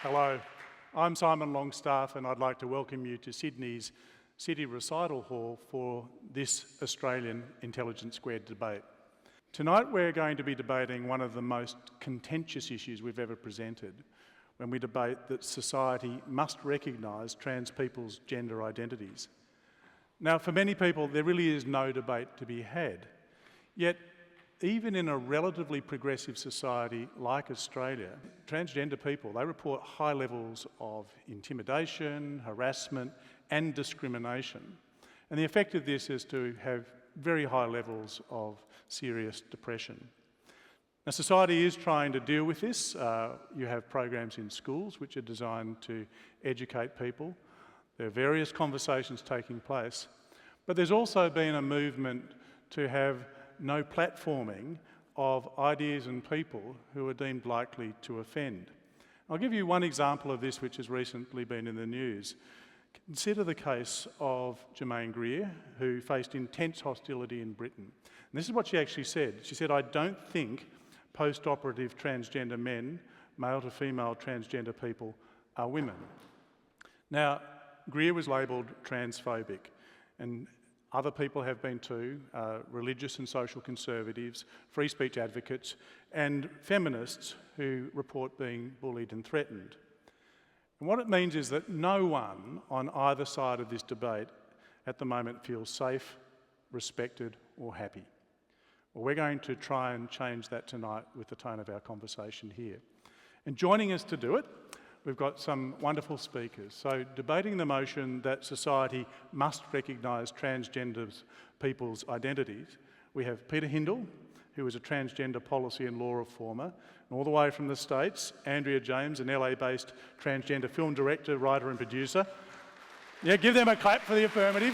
Hello, I'm Simon Longstaff and I'd like to welcome you to Sydney's City Recital Hall for this Australian Intelligence Squared debate. Tonight we're going to be debating one of the most contentious issues we've ever presented when we debate that society must recognise trans people's gender identities. Now, for many people, there really is no debate to be had. Yet, even in a relatively progressive society like Australia, transgender people, they report high levels of intimidation, harassment and discrimination. And the effect of this is to have very high levels of serious depression. Now, society is trying to deal with this. You have programs in schools which are designed to educate people. There are various conversations taking place. But there's also been a movement to have no platforming of ideas and people who are deemed likely to offend. I'll give you one example of this which has recently been in the news. Consider the case of Germaine Greer, who faced intense hostility in Britain. And this is what she actually said. She said, "I don't think post-operative transgender men, male to female transgender people, are women." Now, Greer was labelled transphobic, and other people have been too, religious and social conservatives, free speech advocates, and feminists who report being bullied and threatened. And what it means is that no one on either side of this debate at the moment feels safe, respected, or happy. Well, we're going to try and change that tonight with the tone of our conversation here. And joining us to do it, we've got some wonderful speakers. So, debating the motion that society must recognise transgender people's identities, we have Peter Hyndal, who is a transgender policy and law reformer, and all the way from the States, Andrea James, an LA-based transgender film director, writer and producer. Yeah, give them a clap for the affirmative.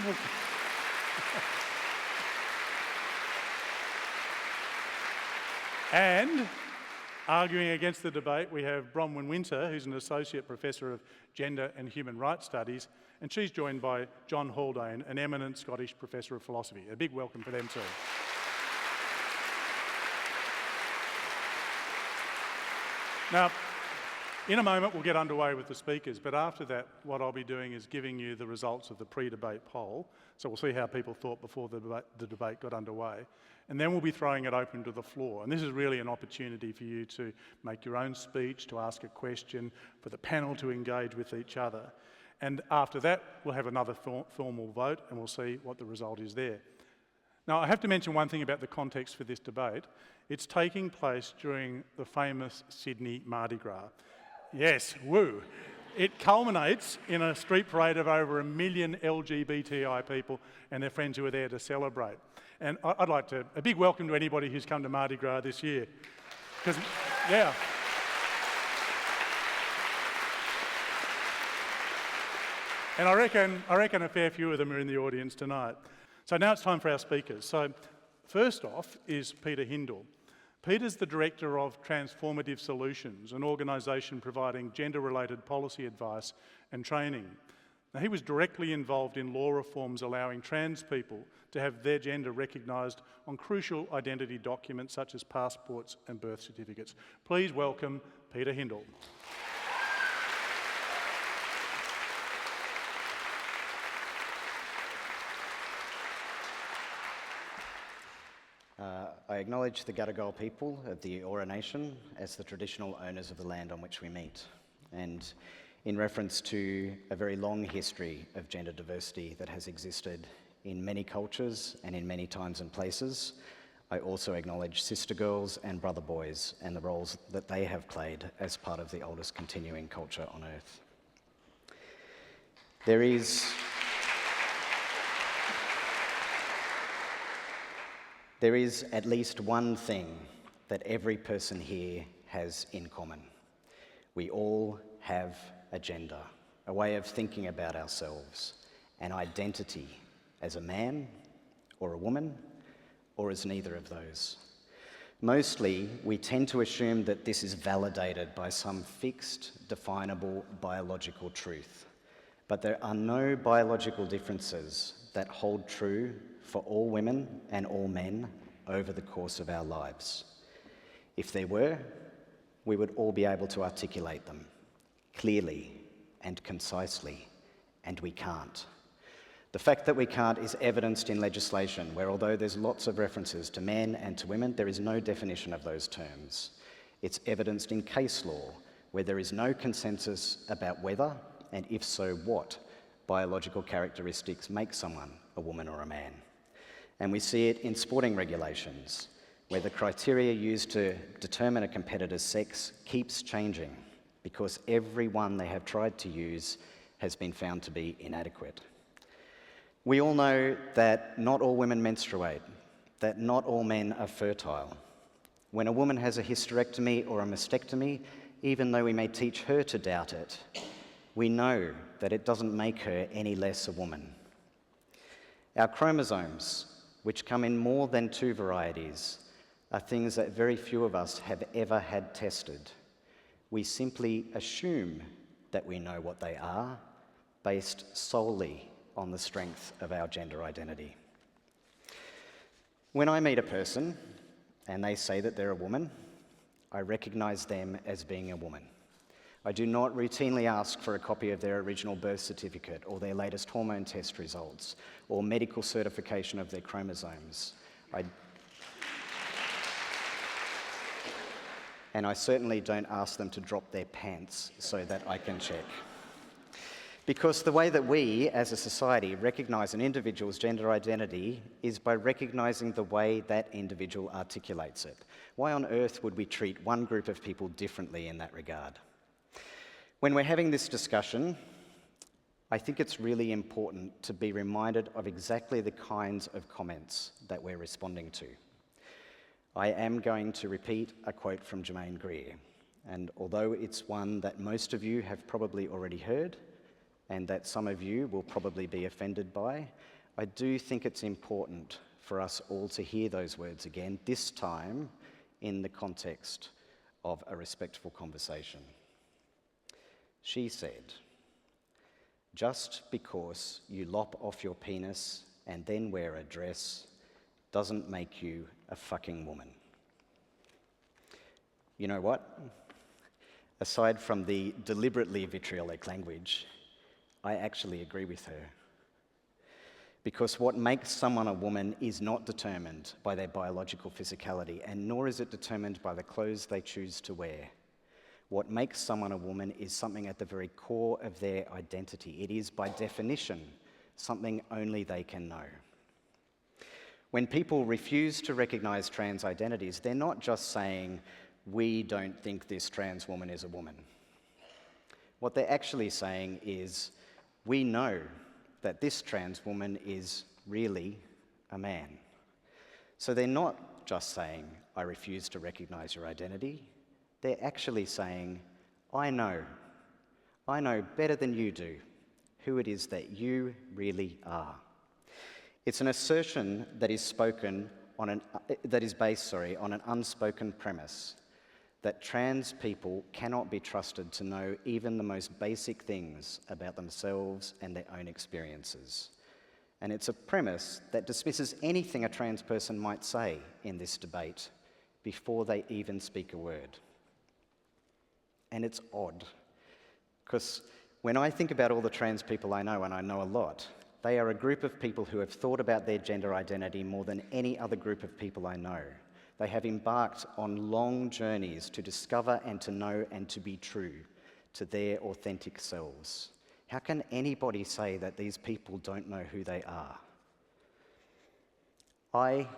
And arguing against the debate, we have Bronwyn Winter, who's an Associate Professor of Gender and Human Rights Studies, and she's joined by John Haldane, an eminent Scottish Professor of Philosophy. A big welcome for them too. Now, in a moment we'll get underway with the speakers, but after that what I'll be doing is giving you the results of the pre-debate poll. So we'll see how people thought before the debate got underway. And then we'll be throwing it open to the floor. And this is really an opportunity for you to make your own speech, to ask a question, for the panel to engage with each other. And after that we'll have another formal vote and we'll see what the result is there. Now, I have to mention one thing about the context for this debate. It's taking place during the famous Sydney Mardi Gras. Yes, woo. It culminates in a street parade of over 1 million LGBTI people and their friends who are there to celebrate. And I'd like to, a big welcome to anybody who's come to Mardi Gras this year. Because, yeah. And I reckon a fair few of them are in the audience tonight. So now it's time for our speakers. So first off is Peter Hyndal. Peter's the Director of Transformative Solutions, an organisation providing gender-related policy advice and training. Now, he was directly involved in law reforms allowing trans people to have their gender recognised on crucial identity documents such as passports and birth certificates. Please welcome Peter Hyndal. I acknowledge the Gadigal people of the Eora Nation as the traditional owners of the land on which we meet. And in reference to a very long history of gender diversity that has existed in many cultures and in many times and places, I also acknowledge sister girls and brother boys and the roles that they have played as part of the oldest continuing culture on earth. There is at least one thing that every person here has in common. We all have a gender, a way of thinking about ourselves, an identity as a man or a woman, or as neither of those. Mostly, we tend to assume that this is validated by some fixed, definable biological truth. But there are no biological differences that hold true for all women and all men over the course of our lives. If there were, we would all be able to articulate them. clearly and concisely, and we can't. The fact that we can't is evidenced in legislation, where although there's lots of references to men and to women, there is no definition of those terms. It's evidenced in case law, where there is no consensus about whether, and if so what, biological characteristics make someone a woman or a man. And we see it in sporting regulations, where the criteria used to determine a competitor's sex keeps changing, because every one they have tried to use has been found to be inadequate. We all know that not all women menstruate, that not all men are fertile. When a woman has a hysterectomy or a mastectomy, even though we may teach her to doubt it, we know that it doesn't make her any less a woman. Our chromosomes, which come in more than 2 varieties, are things that very few of us have ever had tested. We simply assume that we know what they are, based solely on the strength of our gender identity. When I meet a person and they say that they're a woman, I recognise them as being a woman. I do not routinely ask for a copy of their original birth certificate or their latest hormone test results or medical certification of their chromosomes. And I certainly don't ask them to drop their pants so that I can check. Because the way that we, as a society, recognise an individual's gender identity is by recognising the way that individual articulates it. Why on earth would we treat one group of people differently in that regard? When we're having this discussion, I think it's really important to be reminded of exactly the kinds of comments that we're responding to. I am going to repeat a quote from Germaine Greer, and although it's one that most of you have probably already heard, and that some of you will probably be offended by, I do think it's important for us all to hear those words again, this time in the context of a respectful conversation. She said, "Just because you lop off your penis and then wear a dress doesn't make you a fucking woman." You know what? Aside from the deliberately vitriolic language, I actually agree with her. Because what makes someone a woman is not determined by their biological physicality, and nor is it determined by the clothes they choose to wear. What makes someone a woman is something at the very core of their identity. It is, by definition, something only they can know. When people refuse to recognise trans identities, they're not just saying, "We don't think this trans woman is a woman." What they're actually saying is, "We know that this trans woman is really a man." So they're not just saying, "I refuse to recognise your identity." They're actually saying, I know better than you do who it is that you really are." It's an assertion that is based on an unspoken premise that trans people cannot be trusted to know even the most basic things about themselves and their own experiences. And it's a premise that dismisses anything a trans person might say in this debate before they even speak a word. And it's odd, because when I think about all the trans people I know, and I know a lot, they are a group of people who have thought about their gender identity more than any other group of people I know. They have embarked on long journeys to discover and to know and to be true to their authentic selves. How can anybody say that these people don't know who they are? I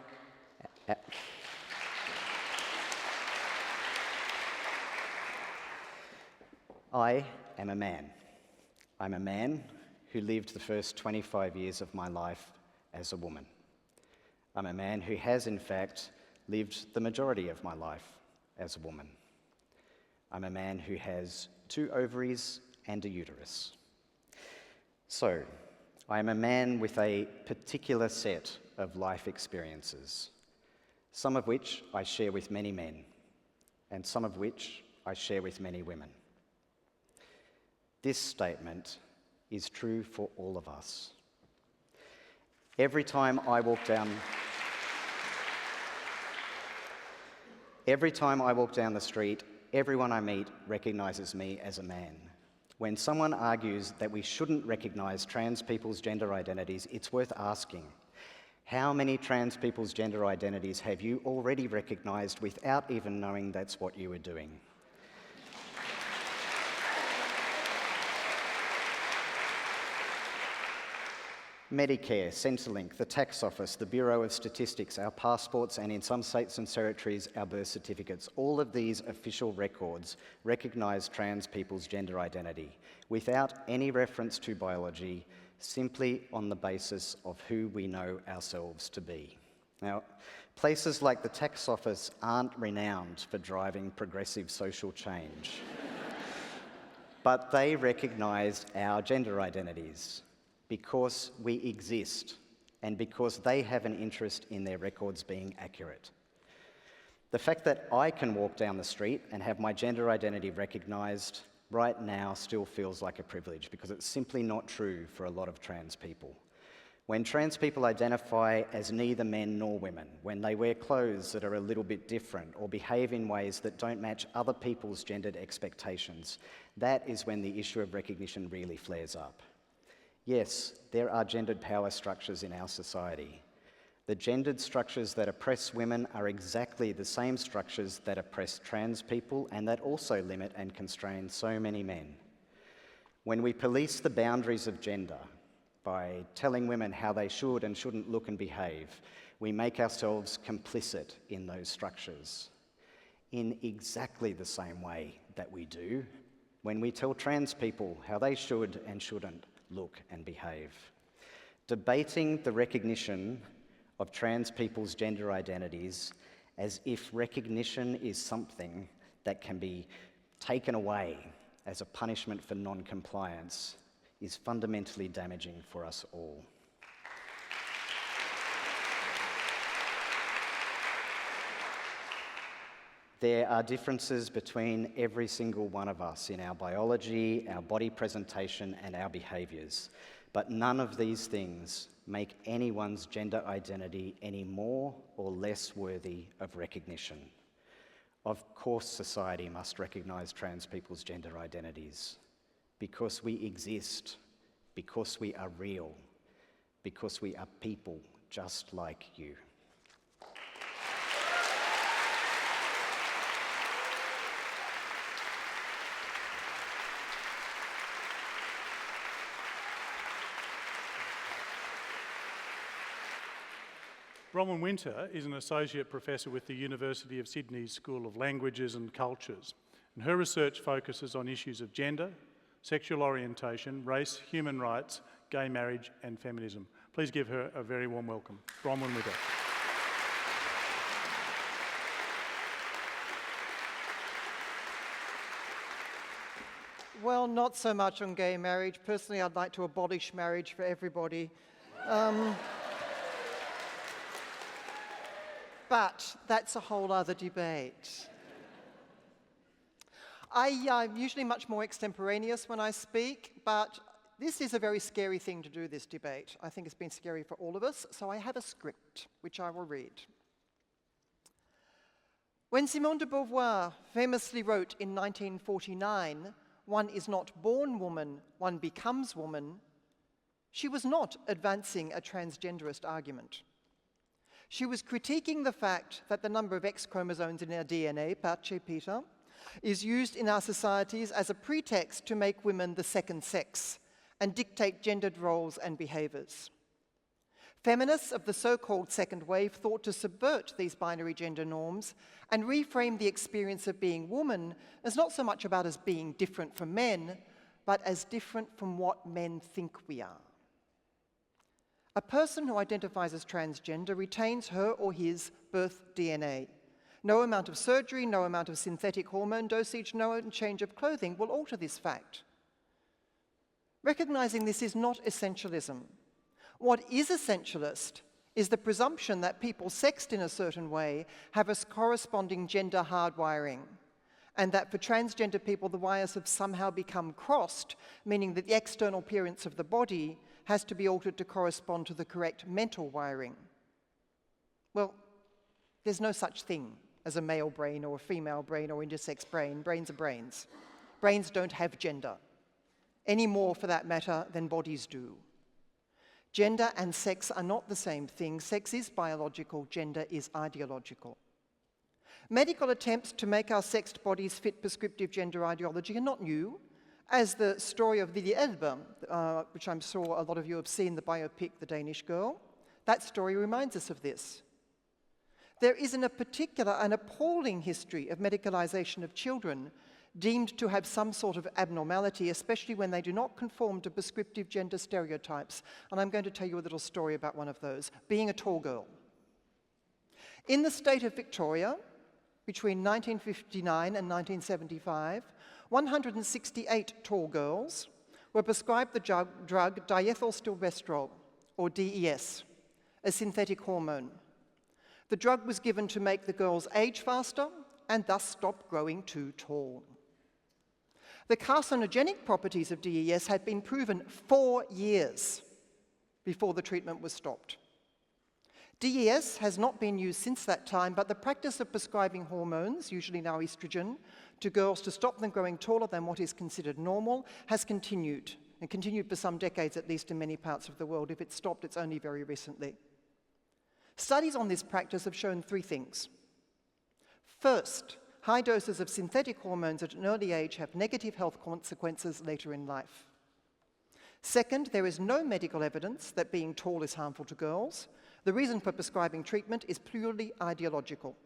am a man. I'm a man who lived the first 25 years of my life as a woman. I'm a man who has, in fact, lived the majority of my life as a woman. I'm a man who has 2 ovaries and a uterus. So, I am a man with a particular set of life experiences, some of which I share with many men, and some of which I share with many women. This statement is true for all of us. Every time I walk down the street, everyone I meet recognises me as a man. When someone argues that we shouldn't recognise trans people's gender identities, it's worth asking, how many trans people's gender identities have you already recognised without even knowing that's what you were doing? Medicare, Centrelink, the Tax Office, the Bureau of Statistics, our passports, and in some states and territories, our birth certificates. All of these official records recognise trans people's gender identity without any reference to biology, simply on the basis of who we know ourselves to be. Now, places like the Tax Office aren't renowned for driving progressive social change, but they recognise our gender identities because we exist and because they have an interest in their records being accurate. The fact that I can walk down the street and have my gender identity recognised right now still feels like a privilege because it's simply not true for a lot of trans people. When trans people identify as neither men nor women, when they wear clothes that are a little bit different or behave in ways that don't match other people's gendered expectations, that is when the issue of recognition really flares up. Yes, there are gendered power structures in our society. The gendered structures that oppress women are exactly the same structures that oppress trans people and that also limit and constrain so many men. When we police the boundaries of gender by telling women how they should and shouldn't look and behave, we make ourselves complicit in those structures. In exactly the same way that we do when we tell trans people how they should and shouldn't look and behave. Debating the recognition of trans people's gender identities as if recognition is something that can be taken away as a punishment for non-compliance is fundamentally damaging for us all. There are differences between every single one of us in our biology, our body presentation, and our behaviours. But none of these things make anyone's gender identity any more or less worthy of recognition. Of course, society must recognise trans people's gender identities because we exist, because we are real, because we are people just like you. Bronwyn Winter is an Associate Professor with the University of Sydney's School of Languages and Cultures, and her research focuses on issues of gender, sexual orientation, race, human rights, gay marriage and feminism. Please give her a very warm welcome. Bronwyn Winter. Well, not so much on gay marriage. Personally, I'd like to abolish marriage for everybody. But that's a whole other debate. I'm usually much more extemporaneous when I speak, but this is a very scary thing to do, this debate. I think it's been scary for all of us, so I have a script, which I will read. When Simone de Beauvoir famously wrote in 1949, "One is not born woman, one becomes woman," she was not advancing a transgenderist argument. She was critiquing the fact that the number of X chromosomes in our DNA, pace Peter, is used in our societies as a pretext to make women the second sex and dictate gendered roles and behaviours. Feminists of the so-called second wave thought to subvert these binary gender norms and reframe the experience of being woman as not so much about us being different from men, but as different from what men think we are. A person who identifies as transgender retains her or his birth DNA. No amount of surgery, no amount of synthetic hormone dosage, no change of clothing will alter this fact. Recognising this is not essentialism. What is essentialist is the presumption that people sexed in a certain way have a corresponding gender hardwiring, and that for transgender people the wires have somehow become crossed, meaning that the external appearance of the body has to be altered to correspond to the correct mental wiring. Well, there's no such thing as a male brain or a female brain or intersex brain. Brains are brains. Brains don't have gender. any more for that matter than bodies do. Gender and sex are not the same thing. Sex is biological, gender is ideological. Medical attempts to make our sexed bodies fit prescriptive gender ideology are not new, as the story of Lily Elbe, which I'm sure a lot of you have seen, the biopic, The Danish Girl, that story reminds us of this. There is in a particular an appalling history of medicalization of children deemed to have some sort of abnormality, especially when they do not conform to prescriptive gender stereotypes. And I'm going to tell you a little story about one of those, being a tall girl. In the state of Victoria, between 1959 and 1975, 168 tall girls were prescribed the drug diethylstilbestrol, or DES, a synthetic hormone. The drug was given to make the girls age faster and thus stop growing too tall. The carcinogenic properties of DES had been proven 4 years before the treatment was stopped. DES has not been used since that time, but the practice of prescribing hormones, usually now estrogen, to girls to stop them growing taller than what is considered normal has continued, and continued for some decades at least in many parts of the world. If it's stopped, it's only very recently. Studies on this practice have shown 3 things. First, high doses of synthetic hormones at an early age have negative health consequences later in life. Second, there is no medical evidence that being tall is harmful to girls. The reason for prescribing treatment is purely ideological.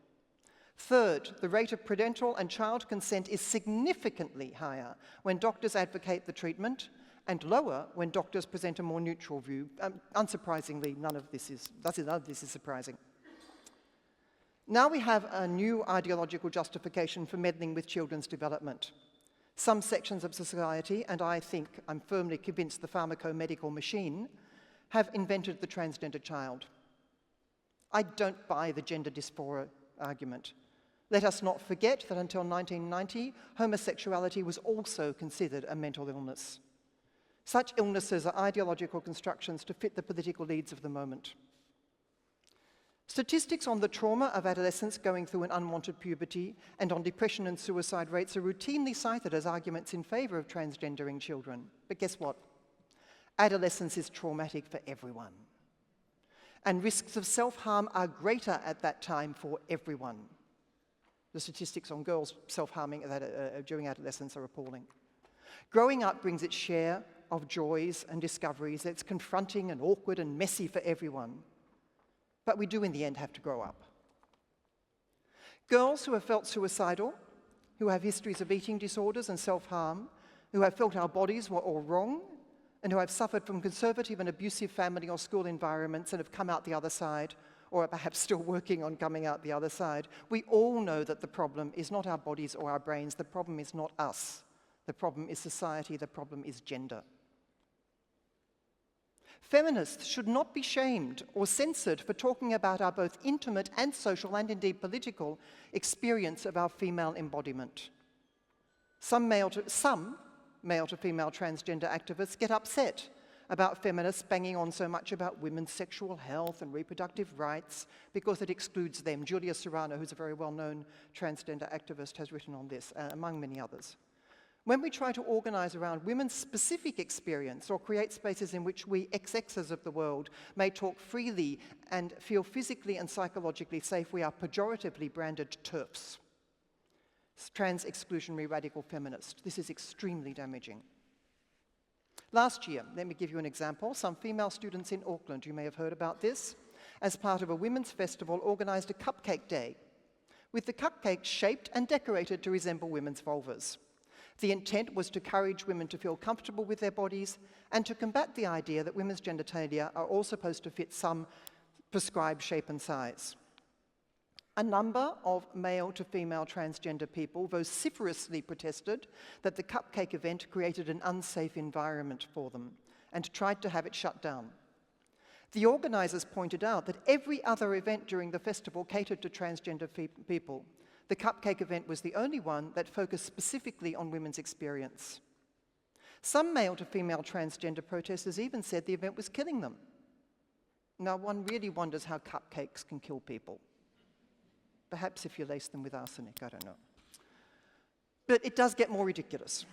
Third, the rate of parental and child consent is significantly higher when doctors advocate the treatment and lower when doctors present a more neutral view. Unsurprisingly, none of this is surprising. Now we have a new ideological justification for meddling with children's development. Some sections of society, and I'm firmly convinced the pharmaco-medical machine, have invented the transgender child. I don't buy the gender dysphoria argument. Let us not forget that until 1990, homosexuality was also considered a mental illness. Such illnesses are ideological constructions to fit the political needs of the moment. Statistics on the trauma of adolescents going through an unwanted puberty and on depression and suicide rates are routinely cited as arguments in favor of transgendering children. But guess what? Adolescence is traumatic for everyone. And risks of self-harm are greater at that time for everyone. The statistics on girls self-harming during adolescence are appalling. Growing up brings its share of joys and discoveries. It's confronting and awkward and messy for everyone. But we do in the end have to grow up. Girls who have felt suicidal, who have histories of eating disorders and self-harm, who have felt our bodies were all wrong, and who have suffered from conservative and abusive family or school environments and have come out the other side, or are perhaps still working on coming out the other side, we all know that the problem is not our bodies or our brains. The problem is not us. The problem is society. The problem is gender. Feminists should not be shamed or censored for talking about our both intimate and social and indeed political experience of our female embodiment. Some male to female transgender activists get upset about feminists banging on so much about women's sexual health and reproductive rights because it excludes them. Julia Serrano, who's a very well-known transgender activist, has written on this, among many others. When we try to organize around women's specific experience or create spaces in which we XXs of the world may talk freely and feel physically and psychologically safe, we are pejoratively branded TERFs, trans-exclusionary radical feminists. This is extremely damaging. Last year, let me give you an example, some female students in Auckland, you may have heard about this, as part of a women's festival organized a cupcake day, with the cupcakes shaped and decorated to resemble women's vulvas. The intent was to encourage women to feel comfortable with their bodies and to combat the idea that women's genitalia are all supposed to fit some prescribed shape and size. A number of male to female transgender people vociferously protested that the cupcake event created an unsafe environment for them and tried to have it shut down. The organizers pointed out that every other event during the festival catered to transgender people. The cupcake event was the only one that focused specifically on women's experience. Some male to female transgender protesters even said the event was killing them. Now, one really wonders how cupcakes can kill people. Perhaps if you lace them with arsenic, I don't know. But it does get more ridiculous.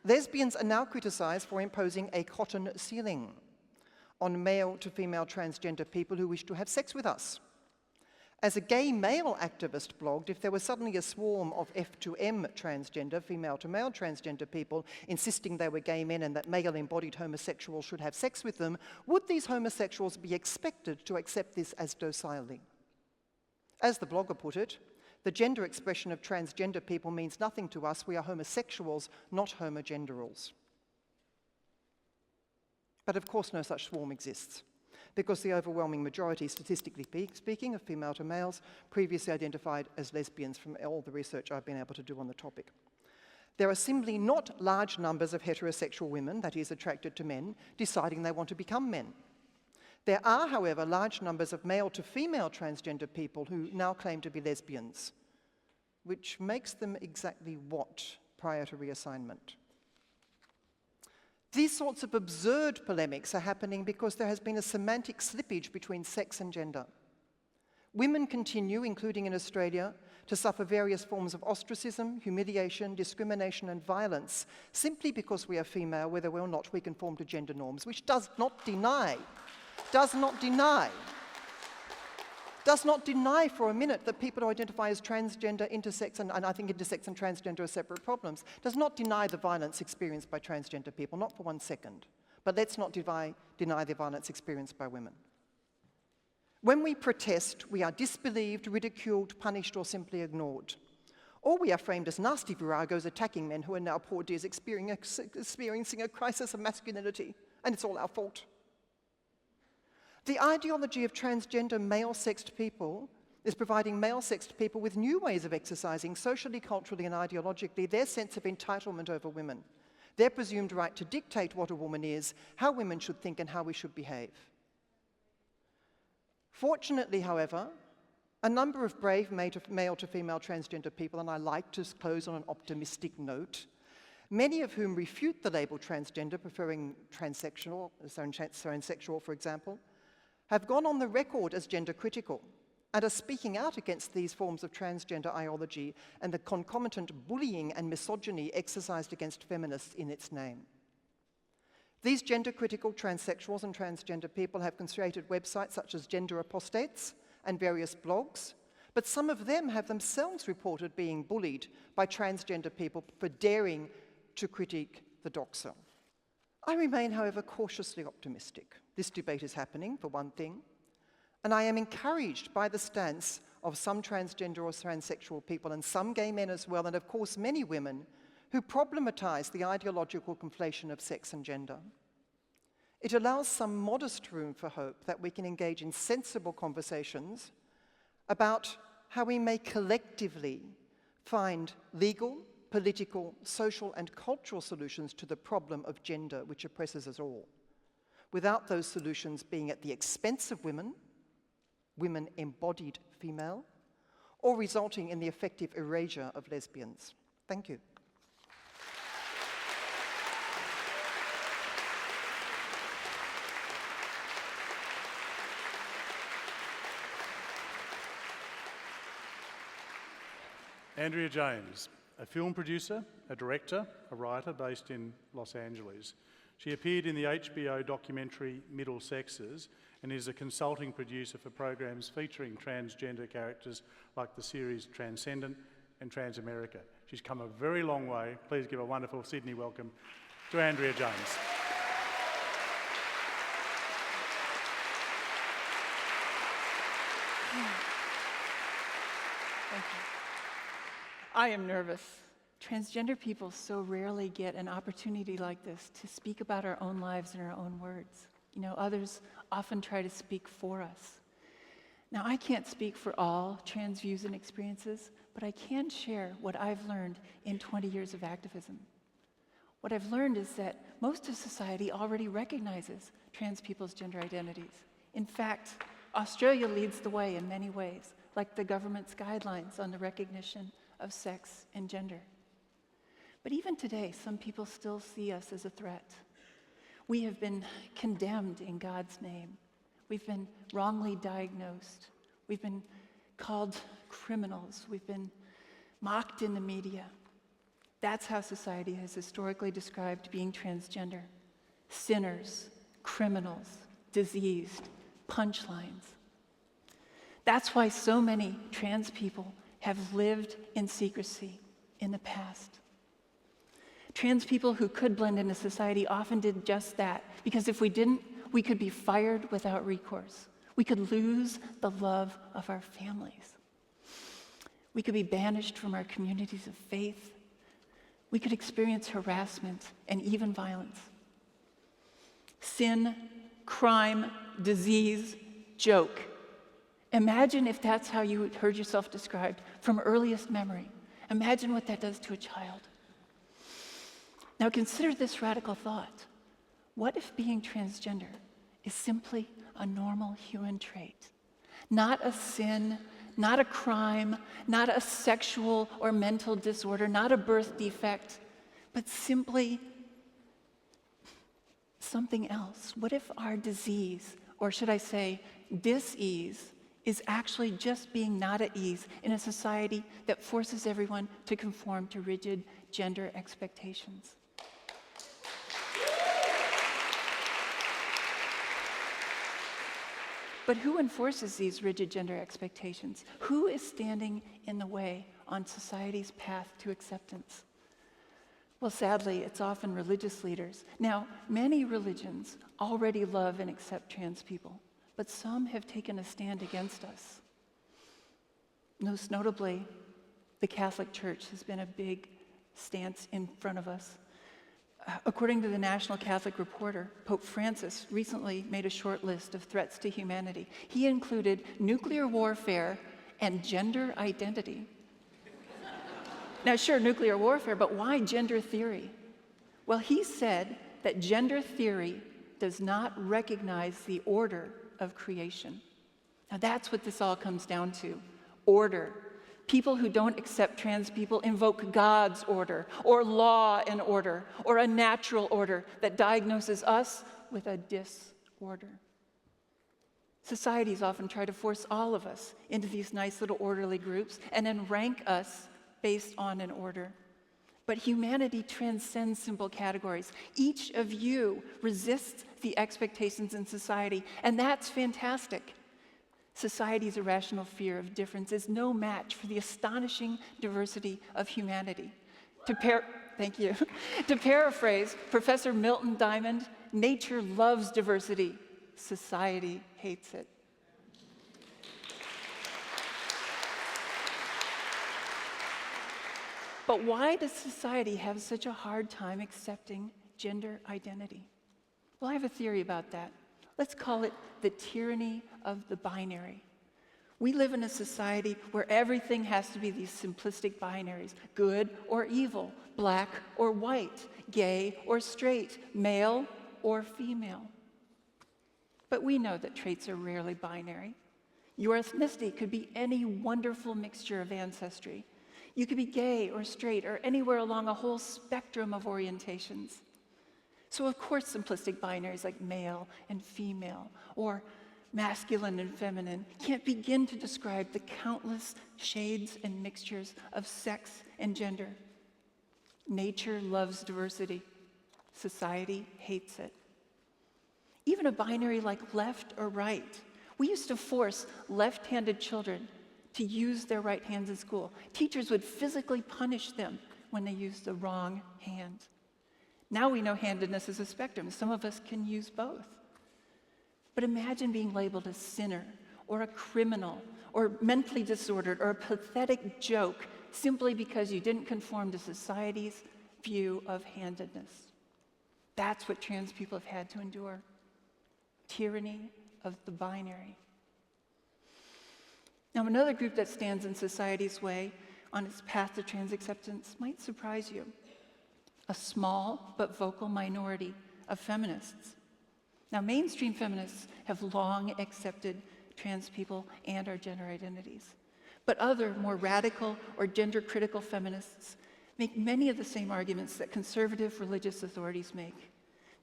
Lesbians are now criticised for imposing a cotton ceiling on male to female transgender people who wish to have sex with us. As a gay male activist blogged, if there was suddenly a swarm of F2M transgender, female to male transgender people, insisting they were gay men and that male-embodied homosexuals should have sex with them, would these homosexuals be expected to accept this as docilely? As the blogger put it, the gender expression of transgender people means nothing to us. We are homosexuals, not homogenderals. But of course no such swarm exists, because the overwhelming majority, statistically speaking, of female to males previously identified as lesbians from all the research I've been able to do on the topic. There are simply not large numbers of heterosexual women, that is, attracted to men, deciding they want to become men. There are, however, large numbers of male to female transgender people who now claim to be lesbians, which makes them exactly what prior to reassignment? These sorts of absurd polemics are happening because there has been a semantic slippage between sex and gender. Women continue, including in Australia, to suffer various forms of ostracism, humiliation, discrimination and violence simply because we are female, whether or not we conform to gender norms, which does not deny for a minute that people who identify as transgender, intersex, and I think intersex and transgender are separate problems, does not deny the violence experienced by transgender people, not for 1 second. But let's not deny the violence experienced by women. When we protest, we are disbelieved, ridiculed, punished, or simply ignored. Or we are framed as nasty viragos attacking men who are now, poor dears, experiencing a crisis of masculinity, and it's all our fault. The ideology of transgender male-sexed people is providing male-sexed people with new ways of exercising socially, culturally, and ideologically their sense of entitlement over women, their presumed right to dictate what a woman is, how women should think, and how we should behave. Fortunately, however, a number of brave male to female transgender people, and I like to close on an optimistic note, many of whom refute the label transgender, preferring transsexual, for example, have gone on the record as gender critical and are speaking out against these forms of transgender ideology and the concomitant bullying and misogyny exercised against feminists in its name. These gender critical transsexuals and transgender people have created websites such as Gender Apostates and various blogs, but some of them have themselves reported being bullied by transgender people for daring to critique the doxer. I remain, however, cautiously optimistic. This debate is happening, for one thing, and I am encouraged by the stance of some transgender or transsexual people and some gay men as well, and of course many women, who problematize the ideological conflation of sex and gender. It allows some modest room for hope that we can engage in sensible conversations about how we may collectively find legal, political, social, and cultural solutions to the problem of gender which oppresses us all, without those solutions being at the expense of women, women embodied female, or resulting in the effective erasure of lesbians. Thank you. Andrea James, a film producer, a director, a writer based in Los Angeles. She appeared in the HBO documentary Middle Sexes and is a consulting producer for programs featuring transgender characters like the series Transcendent and Transamerica. She's come a very long way. Please give a wonderful Sydney welcome to Andrea James. Thank you. I am nervous. Transgender people so rarely get an opportunity like this to speak about our own lives in our own words. You know, others often try to speak for us. Now, I can't speak for all trans views and experiences, but I can share what I've learned in 20 years of activism. What I've learned is that most of society already recognizes trans people's gender identities. In fact, Australia leads the way in many ways, like the government's guidelines on the recognition of sex and gender. But even today, some people still see us as a threat. We have been condemned in God's name. We've been wrongly diagnosed. We've been called criminals. We've been mocked in the media. That's how society has historically described being transgender. Sinners, criminals, diseased, punchlines. That's why so many trans people have lived in secrecy in the past. Trans people who could blend into society often did just that, because if we didn't, we could be fired without recourse. We could lose the love of our families. We could be banished from our communities of faith. We could experience harassment and even violence. Sin, crime, disease, joke. Imagine if that's how you heard yourself described from earliest memory. Imagine what that does to a child. Now consider this radical thought. What if being transgender is simply a normal human trait? Not a sin, not a crime, not a sexual or mental disorder, not a birth defect, but simply something else. What if our disease, or should I say dis-ease, is actually just being not at ease in a society that forces everyone to conform to rigid gender expectations? But who enforces these rigid gender expectations? Who is standing in the way on society's path to acceptance? Well, sadly, it's often religious leaders. Now, many religions already love and accept trans people, but some have taken a stand against us. Most notably, the Catholic Church has been a big stance in front of us. According to the National Catholic Reporter, Pope Francis recently made a short list of threats to humanity. He included nuclear warfare and gender identity. Now, sure, nuclear warfare, but why gender theory? Well, he said that gender theory does not recognize the order of creation. Now, that's what this all comes down to, order. People who don't accept trans people invoke God's order, or law and order, or a natural order that diagnoses us with a disorder. Societies often try to force all of us into these nice little orderly groups and then rank us based on an order. But humanity transcends simple categories. Each of you resists the expectations in society, and that's fantastic. Society's irrational fear of difference is no match for the astonishing diversity of humanity. Thank you. To paraphrase Professor Milton Diamond, nature loves diversity, society hates it. But why does society have such a hard time accepting gender identity? Well, I have a theory about that. Let's call it the tyranny of the binary. We live in a society where everything has to be these simplistic binaries, good or evil, black or white, gay or straight, male or female. But we know that traits are rarely binary. Your ethnicity could be any wonderful mixture of ancestry. You could be gay or straight or anywhere along a whole spectrum of orientations. So of course simplistic binaries like male and female or masculine and feminine can't begin to describe the countless shades and mixtures of sex and gender. Nature loves diversity. Society hates it. Even a binary like left or right. We used to force left-handed children to use their right hands in school. Teachers would physically punish them when they used the wrong hand. Now we know handedness is a spectrum. Some of us can use both. But imagine being labeled a sinner or a criminal or mentally disordered or a pathetic joke simply because you didn't conform to society's view of handedness. That's what trans people have had to endure. Tyranny of the binary. Now, another group that stands in society's way on its path to trans acceptance might surprise you. A small but vocal minority of feminists. Now, mainstream feminists have long accepted trans people and our gender identities. But other, more radical or gender-critical feminists make many of the same arguments that conservative religious authorities make.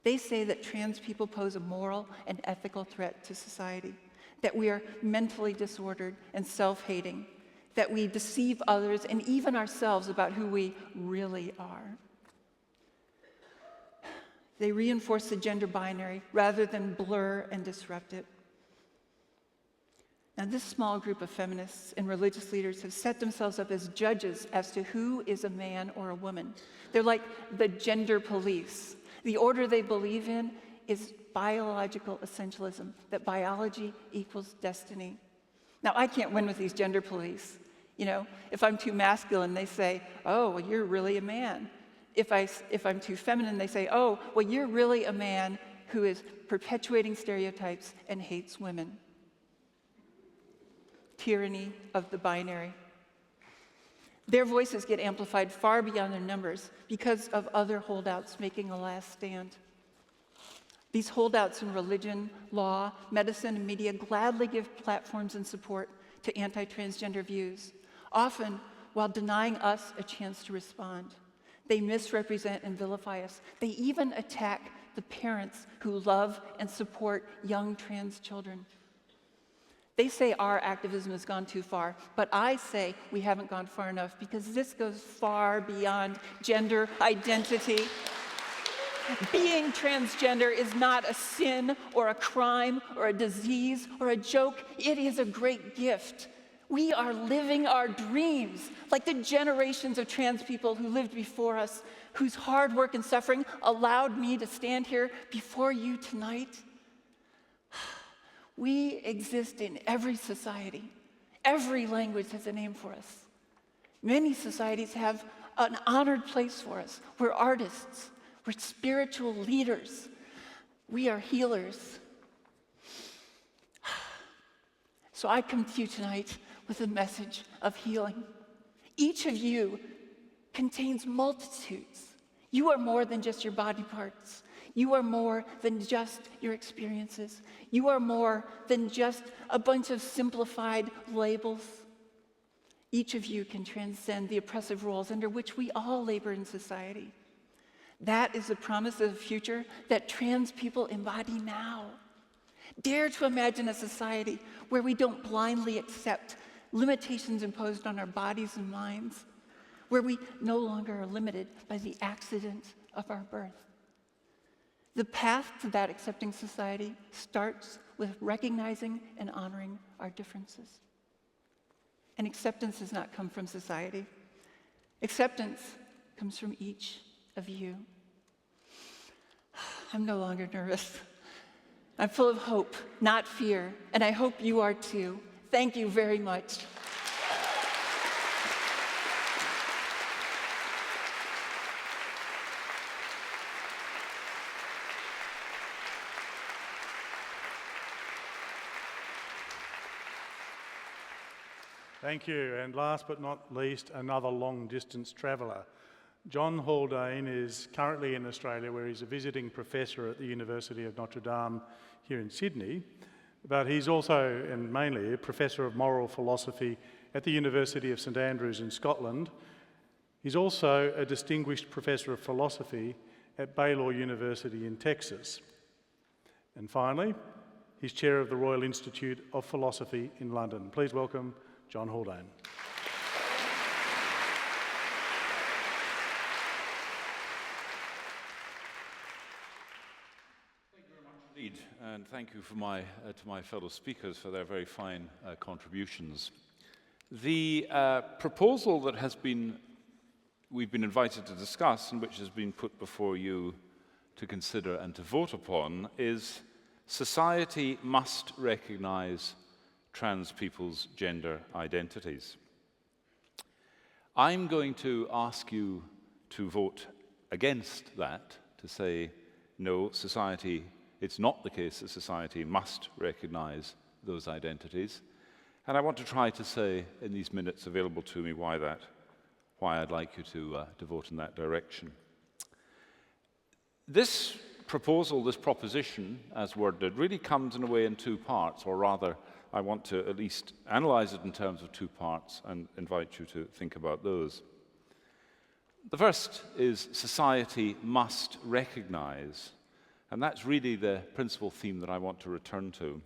They say that trans people pose a moral and ethical threat to society, that we are mentally disordered and self-hating, that we deceive others and even ourselves about who we really are. They reinforce the gender binary rather than blur and disrupt it. Now, this small group of feminists and religious leaders have set themselves up as judges as to who is a man or a woman. They're like the gender police. The order they believe in is biological essentialism, that biology equals destiny. Now, I can't win with these gender police. You know, if I'm too masculine, they say, oh, well, you're really a man. If I'm too feminine, they say, oh, well, you're really a man who is perpetuating stereotypes and hates women. Tyranny of the binary. Their voices get amplified far beyond their numbers because of other holdouts making a last stand. These holdouts in religion, law, medicine, and media gladly give platforms and support to anti-transgender views, often while denying us a chance to respond. They misrepresent and vilify us. They even attack the parents who love and support young trans children. They say our activism has gone too far, but I say we haven't gone far enough because this goes far beyond gender identity. Being transgender is not a sin or a crime or a disease or a joke. It is a great gift. We are living our dreams, like the generations of trans people who lived before us, whose hard work and suffering allowed me to stand here before you tonight. We exist in every society. Every language has a name for us. Many societies have an honored place for us. We're artists. We're spiritual leaders. We are healers. So I come to you tonight with a message of healing. Each of you contains multitudes. You are more than just your body parts. You are more than just your experiences. You are more than just a bunch of simplified labels. Each of you can transcend the oppressive roles under which we all labor in society. That is the promise of the future that trans people embody now. Dare to imagine a society where we don't blindly accept limitations imposed on our bodies and minds, where we no longer are limited by the accident of our birth. The path to that accepting society starts with recognizing and honoring our differences. And acceptance does not come from society. Acceptance comes from each of you. I'm no longer nervous. I'm full of hope, not fear, and I hope you are too. Thank you very much. Thank you. And last but not least, another long-distance traveller. John Haldane is currently in Australia, where he's a visiting professor at the University of Notre Dame here in Sydney, but he's also, and mainly, a professor of moral philosophy at the University of St Andrews in Scotland. He's also a distinguished professor of philosophy at Baylor University in Texas. And finally, he's chair of the Royal Institute of Philosophy in London. Please welcome John Haldane. Indeed, and thank you for to my fellow speakers for their very fine contributions. The proposal that we've been invited to discuss and which has been put before you to consider and to vote upon is society must recognize trans people's gender identities. I'm going to ask you to vote against that, to say, no, it's not the case that society must recognize those identities. And I want to try to say, in these minutes available to me, why I'd like you to vote in that direction. This proposal, this proposition, as worded, really comes in a way in two parts, or rather, I want to at least analyze it in terms of two parts and invite you to think about those. The first is society must recognize, and that's really the principal theme that I want to return to.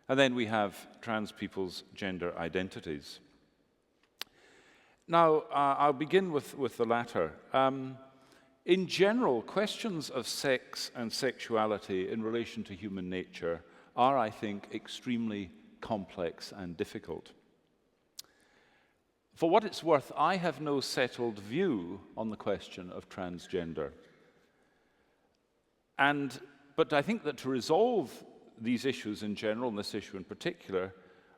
And then we have trans people's gender identities. Now, I'll begin with the latter. In general, questions of sex and sexuality in relation to human nature are, I think, extremely complex and difficult. For what it's worth, I have no settled view on the question of transgender. But I think that to resolve these issues in general, and this issue in particular,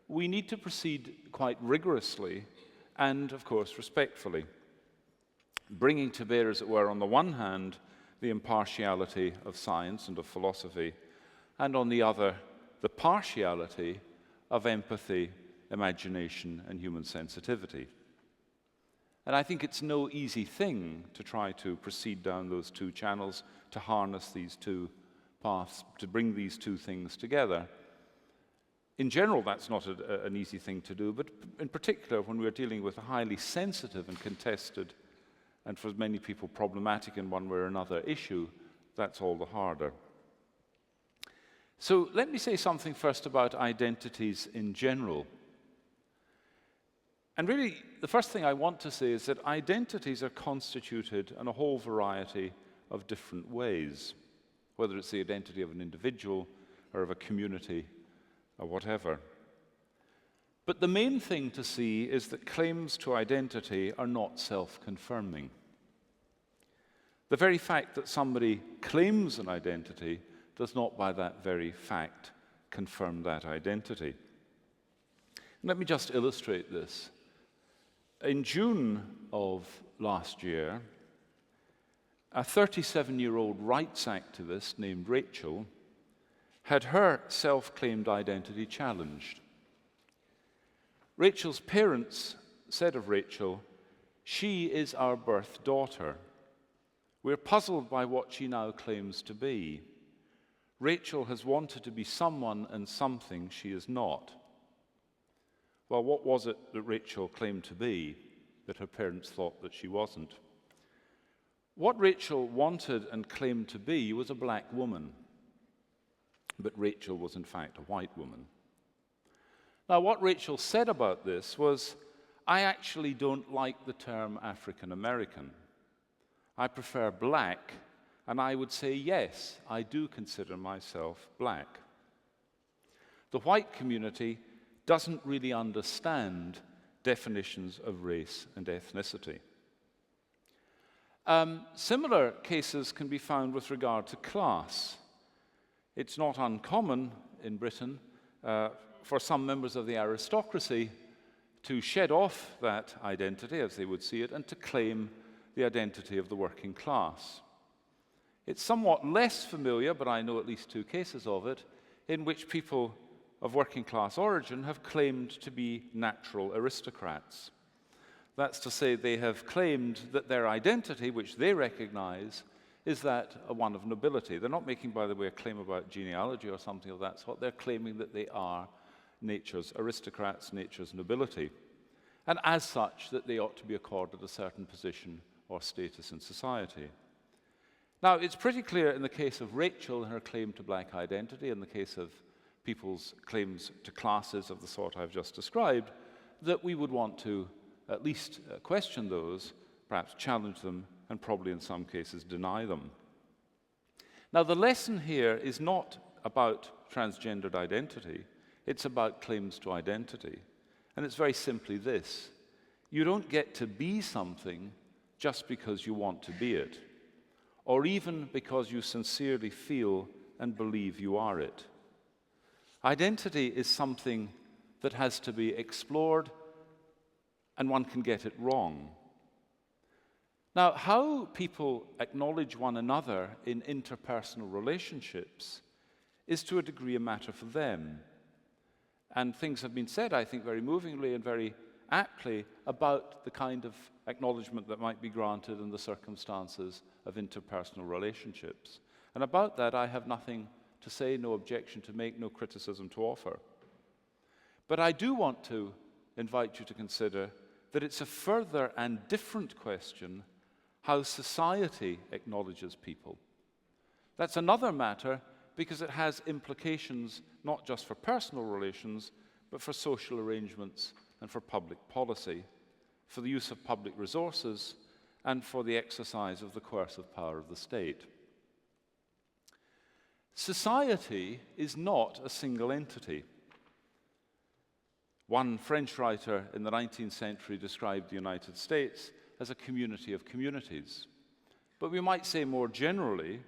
we need to proceed quite rigorously and, of course, respectfully, bringing to bear, as it were, on the one hand, the impartiality of science and of philosophy, and on the other, the partiality of empathy, imagination, and human sensitivity. And I think it's no easy thing to try to proceed down those two channels, to harness these two paths, to bring these two things together. In general, that's not an easy thing to do, but in particular, when we're dealing with a highly sensitive and contested, and for many people problematic in one way or another issue, that's all the harder. So let me say something first about identities in general. And really, the first thing I want to say is that identities are constituted in a whole variety of different ways, whether it's the identity of an individual or of a community or whatever. But the main thing to see is that claims to identity are not self-confirming. The very fact that somebody claims an identity does not, by that very fact, confirm that identity. Let me just illustrate this. In June of last year, a 37-year-old rights activist named Rachel had her self-claimed identity challenged. Rachel's parents said of Rachel, "She is our birth daughter. We're puzzled by what she now claims to be. Rachel has wanted to be someone and something she is not." Well, what was it that Rachel claimed to be that her parents thought that she wasn't? What Rachel wanted and claimed to be was a black woman, but Rachel was in fact a white woman. Now, what Rachel said about this was, "I actually don't like the term African American. I prefer black, and I would say, yes, I do consider myself black. The white community doesn't really understand definitions of race and ethnicity." Similar cases can be found with regard to class. It's not uncommon in Britain for some members of the aristocracy to shed off that identity, as they would see it, and to claim the identity of the working class. It's somewhat less familiar, but I know at least two cases of it, in which people of working class origin have claimed to be natural aristocrats. That's to say, they have claimed that their identity, which they recognize, is that one of nobility. They're not making, by the way, a claim about genealogy or something of that sort. They're claiming that they are nature's aristocrats, nature's nobility, and as such, that they ought to be accorded a certain position or status in society. Now, it's pretty clear in the case of Rachel and her claim to black identity, in the case of people's claims to classes of the sort I've just described, that we would want to at least question those, perhaps challenge them, and probably in some cases deny them. Now, the lesson here is not about transgendered identity, it's about claims to identity. And it's very simply this: you don't get to be something just because you want to be it, or even because you sincerely feel and believe you are it. Identity is something that has to be explored, and one can get it wrong. Now, how people acknowledge one another in interpersonal relationships is to a degree a matter for them. And things have been said, I think, very movingly and very aptly about the kind of acknowledgement that might be granted in the circumstances of interpersonal relationships. And about that, I have nothing to say, no objection to make, no criticism to offer. But I do want to invite you to consider that it's a further and different question how society acknowledges people. That's another matter because it has implications not just for personal relations, but for social arrangements and for public policy. for the use of public resources, and for the exercise of the coercive power of the state. Society is not a single entity. One French writer in the 19th century described the United States as a community of communities. But we might say more generally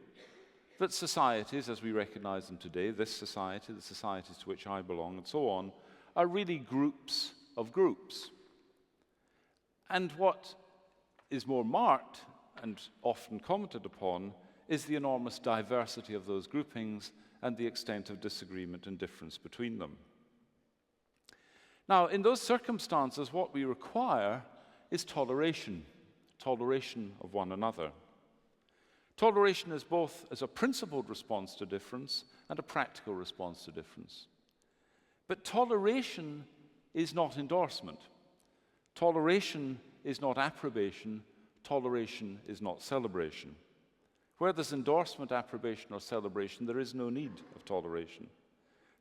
that societies, as we recognize them today, this society, the societies to which I belong, and so on, are really groups of groups. And what is more marked and often commented upon is the enormous diversity of those groupings and the extent of disagreement and difference between them. Now, in those circumstances, what we require is toleration of one another. Toleration is both as a principled response to difference and a practical response to difference. But toleration is not endorsement. Toleration is not approbation. Toleration is not celebration. Where there's endorsement, approbation, or celebration, there is no need of toleration.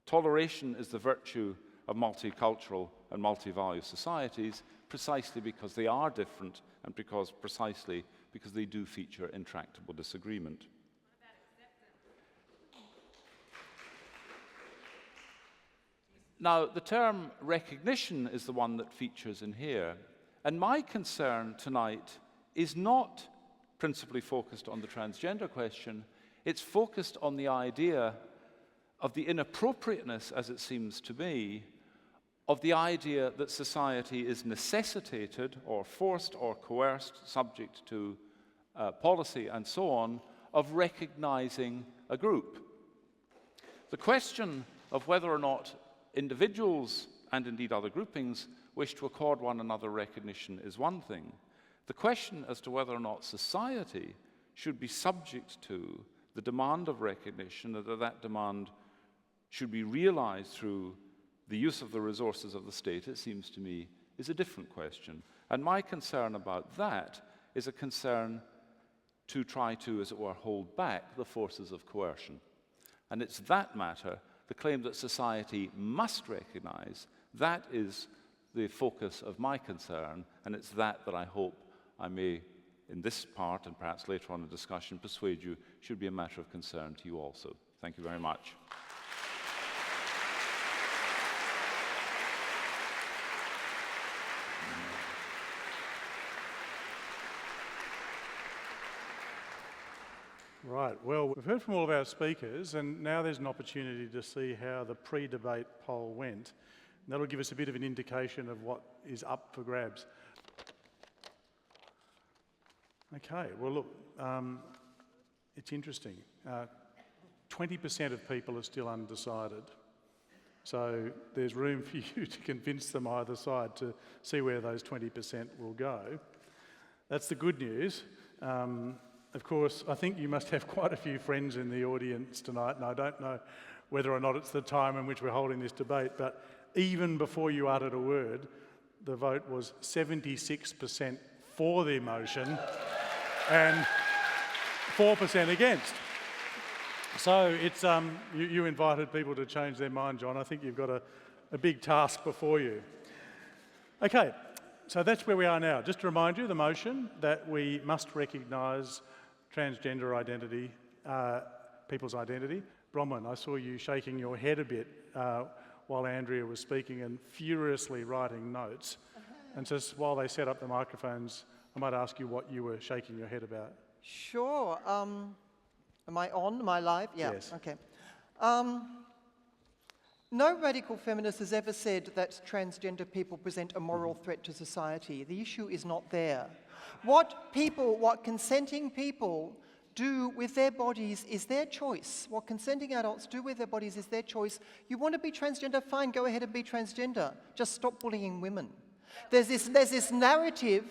Toleration is the virtue of multicultural and multi-value societies precisely because they are different and precisely because they do feature intractable disagreement. Now, the term recognition is the one that features in here, and my concern tonight is not principally focused on the transgender question. It's focused on the idea of the inappropriateness, as it seems to me, of the idea that society is necessitated or forced or coerced, subject to policy and so on, of recognizing a group. The question of whether or not individuals and indeed other groupings wish to accord one another recognition is one thing. The question as to whether or not society should be subject to the demand of recognition, and that demand should be realized through the use of the resources of the state, it seems to me, is a different question. And my concern about that is a concern to try to, as it were, hold back the forces of coercion. And it's that matter, the claim that society must recognize, that is the focus of my concern, and it's that I hope I may, in this part and perhaps later on in the discussion, persuade you should be a matter of concern to you also. Thank you very much. Right, well, we've heard from all of our speakers, and now there's an opportunity to see how the pre-debate poll went. And that'll give us a bit of an indication of what is up for grabs. Okay, well, look, it's interesting. 20% of people are still undecided. So there's room for you to convince them either side to see where those 20% will go. That's the good news. Of course, I think you must have quite a few friends in the audience tonight, and I don't know whether or not it's the time in which we're holding this debate, but even before you uttered a word, the vote was 76% for the motion and 4% against. So it's you invited people to change their mind, John. I think you've got a big task before you. Okay, so that's where we are now. Just to remind you, the motion that we must recognise transgender identity, people's identity. Bronwyn, I saw you shaking your head a bit while Andrea was speaking and furiously writing notes. And just while they set up the microphones, I might ask you what you were shaking your head about. Sure. Am I on? Am I live? Yeah. Yes. Okay. No radical feminist has ever said that transgender people present a moral threat to society. The issue is not there. What consenting people do with their bodies is their choice. What consenting adults do with their bodies is their choice. You want to be transgender? Fine, go ahead and be transgender. Just stop bullying women. There's this narrative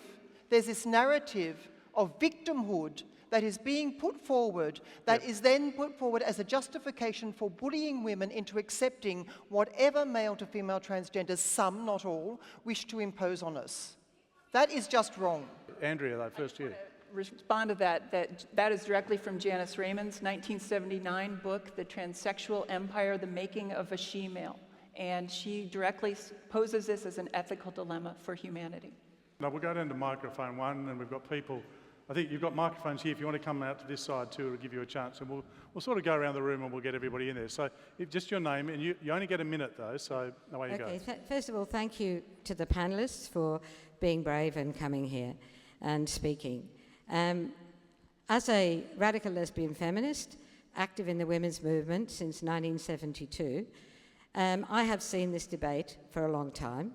of victimhood that is being put forward, that is then put forward as a justification for bullying women into accepting whatever male to female transgenders, some, not all, wish to impose on us. That is just wrong. Andrea, though, first you. Respond to that is directly from Janice Raymond's 1979 book, The Transsexual Empire, The Making of a She-Male. And she directly poses this as an ethical dilemma for humanity. Now we'll go down to microphone 1, and we've got people. I think you've got microphones here. If you want to come out to this side too, it'll give you a chance, and we'll sort of go around the room and we'll get everybody in there. So just your name, and you only get a minute though, so away you go. First of all, thank you to the panellists for being brave and coming here and speaking. As a radical lesbian feminist, active in the women's movement since 1972, I have seen this debate for a long time.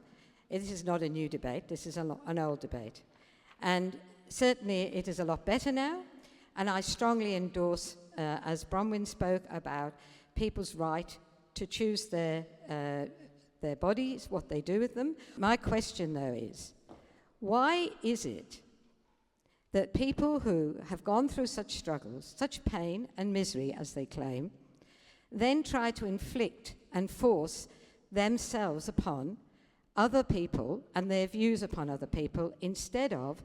This is not a new debate, this is an old debate. And certainly it is a lot better now, and I strongly endorse, as Bronwyn spoke about, people's right to choose their bodies, what they do with them. My question though is, why is it that people who have gone through such struggles, such pain and misery as they claim, then try to inflict and force themselves upon other people and their views upon other people, instead of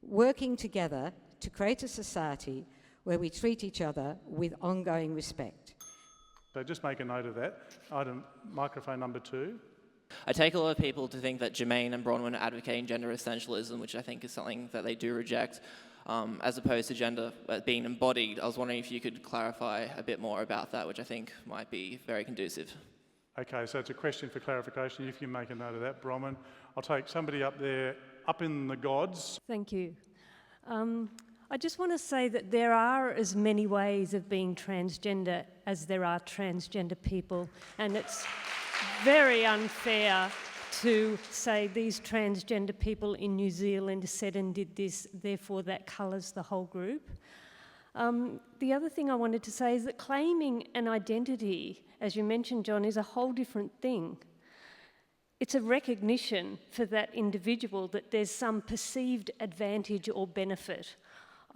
working together to create a society where we treat each other with ongoing respect? So just make a note of that. Item microphone number 2. I take a lot of people to think that Jermaine and Bronwyn are advocating gender essentialism, which I think is something that they do reject, as opposed to gender being embodied. I was wondering if you could clarify a bit more about that, which I think might be very conducive. Okay, so it's a question for clarification. If you make a note of that, Bronwyn. I'll take somebody up there, up in the gods. Thank you. I just want to say that there are as many ways of being transgender as there are transgender people, and it's very unfair to say these transgender people in New Zealand said and did this, therefore that colours the whole group. The other thing I wanted to say is that claiming an identity, as you mentioned, John, is a whole different thing. It's a recognition for that individual that there's some perceived advantage or benefit.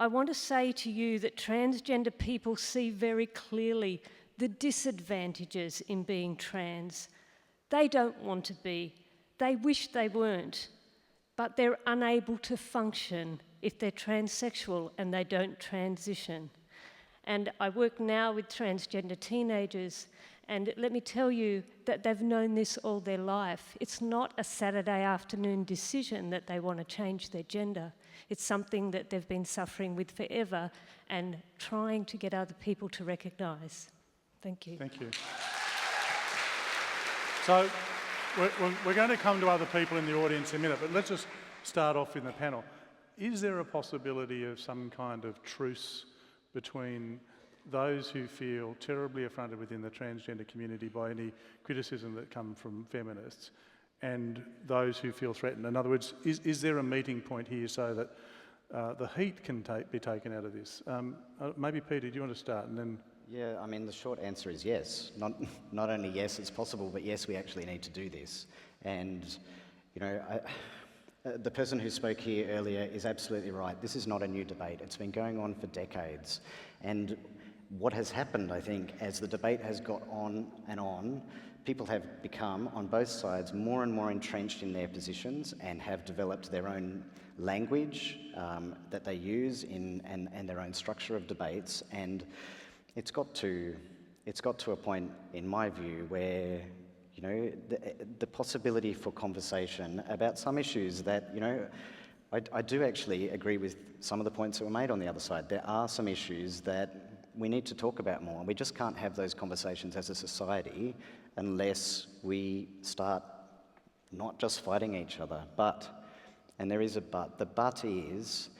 I want to say to you that transgender people see very clearly the disadvantages in being trans. They don't want to be. They wish they weren't, but they're unable to function if they're transsexual and they don't transition. And I work now with transgender teenagers, and let me tell you that they've known this all their life. It's not a Saturday afternoon decision that they want to change their gender. It's something that they've been suffering with forever and trying to get other people to recognise. Thank you. Thank you. So we're going to come to other people in the audience in a minute, but let's just start off in the panel. Is there a possibility of some kind of truce between those who feel terribly affronted within the transgender community by any criticism that come from feminists and those who feel threatened? In other words, is there a meeting point here so that the heat can be taken out of this? Maybe Peter, do you want to start and then... Yeah, I mean, the short answer is yes. Not only yes, it's possible, but yes, we actually need to do this. And, you know, the person who spoke here earlier is absolutely right. This is not a new debate. It's been going on for decades. And what has happened, I think, as the debate has got on, people have become, on both sides, more and more entrenched in their positions and have developed their own language that they use and their own structure of debates. And it's got to a point, in my view, where, you know, the possibility for conversation about some issues that, you know, I do actually agree with some of the points that were made on the other side. There are some issues that we need to talk about more. We just can't have those conversations as a society unless we start not just fighting each other, but, and there is a but, the but is,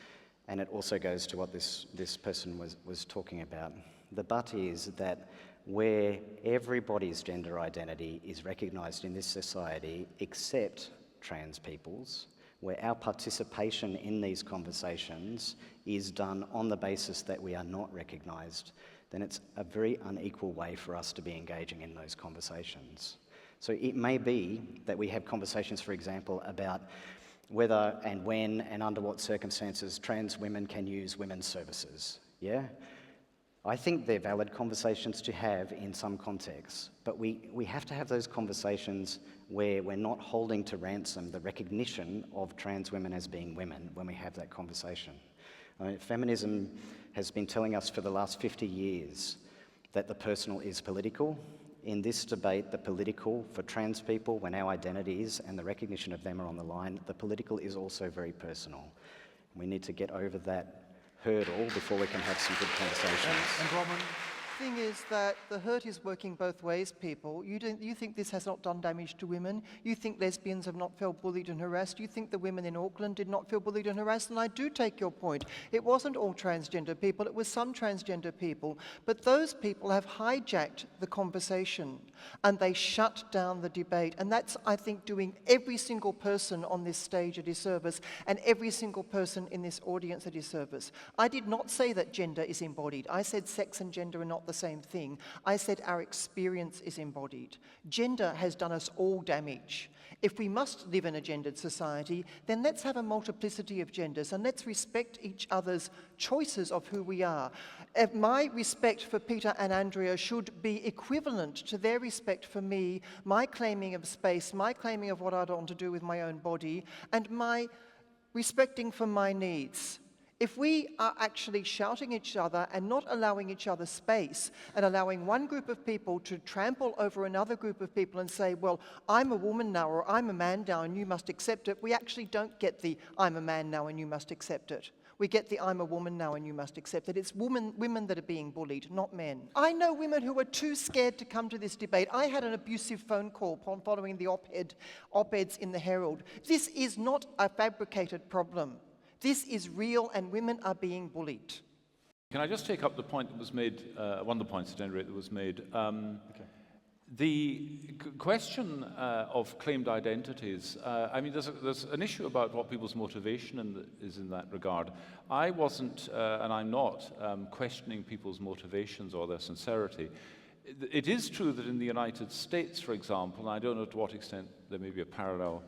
and it also goes to what this person was talking about, the but is that where everybody's gender identity is recognised in this society except trans people's, where our participation in these conversations is done on the basis that we are not recognised, then it's a very unequal way for us to be engaging in those conversations. So it may be that we have conversations, for example, about whether and when and under what circumstances trans women can use women's services, yeah? I think they're valid conversations to have in some contexts, but we have to have those conversations where we're not holding to ransom the recognition of trans women as being women when we have that conversation. I mean, feminism has been telling us for the last 50 years that the personal is political, in this debate, the political for trans people, when our identities and the recognition of them are on the line, the political is also very personal. We need to get over that hurdle before we can have some good conversations. And Bronwyn? The thing is that the hurt is working both ways, people. You think this has not done damage to women? You think lesbians have not felt bullied and harassed? You think the women in Auckland did not feel bullied and harassed? And I do take your point. It wasn't all transgender people, it was some transgender people. But those people have hijacked the conversation and they shut down the debate. And that's, I think, doing every single person on this stage a disservice and every single person in this audience a disservice. I did not say that gender is embodied. I said sex and gender are not the same thing. I said our experience is embodied. Gender has done us all damage. If we must live in a gendered society, then let's have a multiplicity of genders and let's respect each other's choices of who we are. My respect for Peter and Andrea should be equivalent to their respect for me, my claiming of space, my claiming of what I want to do with my own body, and my respecting for my needs. If we are actually shouting each other and not allowing each other space and allowing one group of people to trample over another group of people and say, well, I'm a woman now or I'm a man now and you must accept it, we actually don't get the I'm a man now and you must accept it. We get the I'm a woman now and you must accept it. It's women that are being bullied, not men. I know women who are too scared to come to this debate. I had an abusive phone call following the op-eds in the Herald. This is not a fabricated problem. This is real and women are being bullied. Can I just take up the point that was made, one of the points at any rate that was made? Okay. The question of claimed identities, I mean, there's an issue about what people's motivation is in that regard. I wasn't, and I'm not, questioning people's motivations or their sincerity. It is true that in the United States, for example, and I don't know to what extent there may be a parallel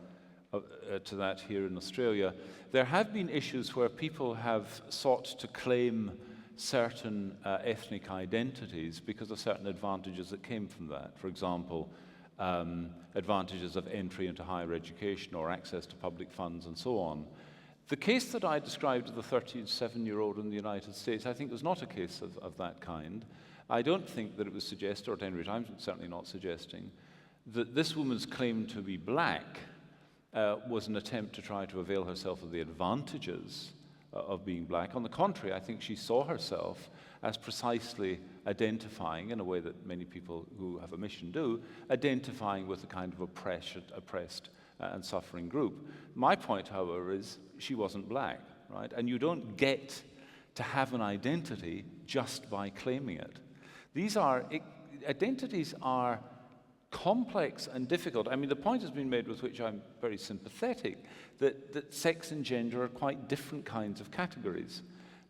to that here in Australia, there have been issues where people have sought to claim certain ethnic identities because of certain advantages that came from that. For example, advantages of entry into higher education or access to public funds and so on. The case that I described of the 37-year-old in the United States, I think was not a case of that kind. I don't think that it was suggested, or at any rate I'm certainly not suggesting, that this woman's claim to be black was an attempt to try to avail herself of the advantages of being black. On the contrary, I think she saw herself as precisely identifying, in a way that many people who have a mission do, identifying with a kind of oppressed and suffering group. My point, however, is she wasn't black, right? And you don't get to have an identity just by claiming it. Identities are complex and difficult. I mean, the point has been made, with which I'm very sympathetic, that sex and gender are quite different kinds of categories.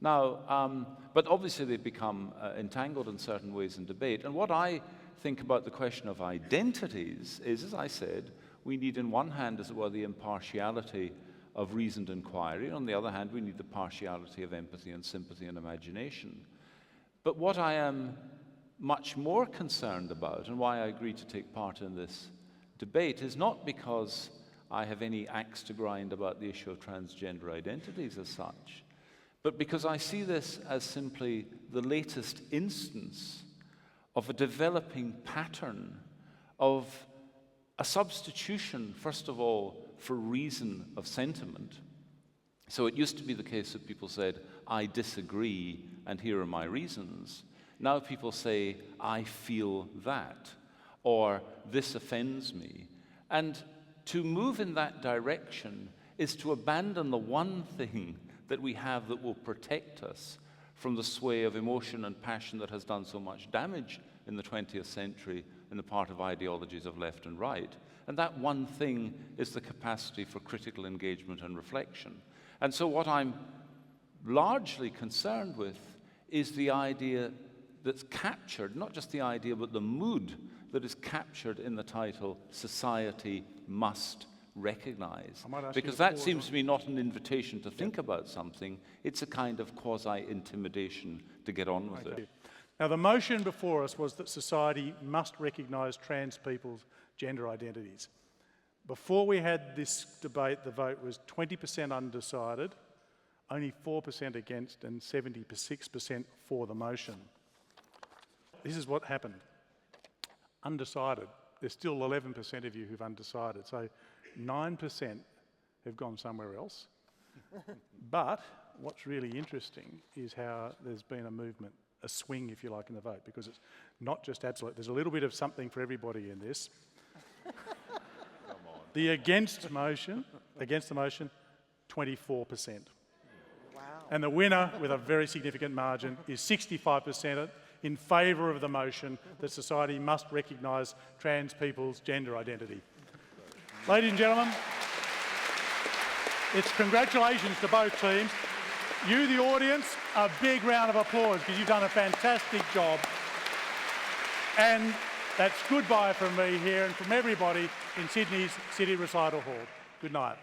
Now, but obviously they become entangled in certain ways in debate. And what I think about the question of identities is, as I said, we need, on one hand, as it were, the impartiality of reasoned inquiry. On the other hand, we need the partiality of empathy and sympathy and imagination. But what I am much more concerned about, and why I agreed to take part in this debate, is not because I have any axe to grind about the issue of transgender identities as such, but because I see this as simply the latest instance of a developing pattern of a substitution, first of all, for reason of sentiment. So it used to be the case that people said, I disagree, and here are my reasons. Now people say, I feel that, or this offends me. And to move in that direction is to abandon the one thing that we have that will protect us from the sway of emotion and passion that has done so much damage in the 20th century in the part of ideologies of left and right. And that one thing is the capacity for critical engagement and reflection. And so what I'm largely concerned with is the idea that's captured, not just the idea, but the mood that is captured in the title, Society Must Recognize. Because that seems to me not an invitation to think about something, it's a kind of quasi-intimidation to get on with it. Now, the motion before us was that society must recognise trans people's gender identities. Before we had this debate, the vote was 20% undecided, only 4% against, and 76% for the motion. This is what happened. undecided. There's still 11% of you who've undecided, so 9% have gone somewhere else. But what's really interesting is how there's been a movement, a swing, if you like, in the vote, because it's not just absolute. There's a little bit of something for everybody in this. The against the motion, 24%. Wow. And the winner, with a very significant margin, is 65% in favour of the motion that society must recognise trans people's gender identity. Ladies and gentlemen, it's congratulations to both teams. You, the audience, a big round of applause because you've done a fantastic job. And that's goodbye from me here and from everybody in Sydney's City Recital Hall. Good night.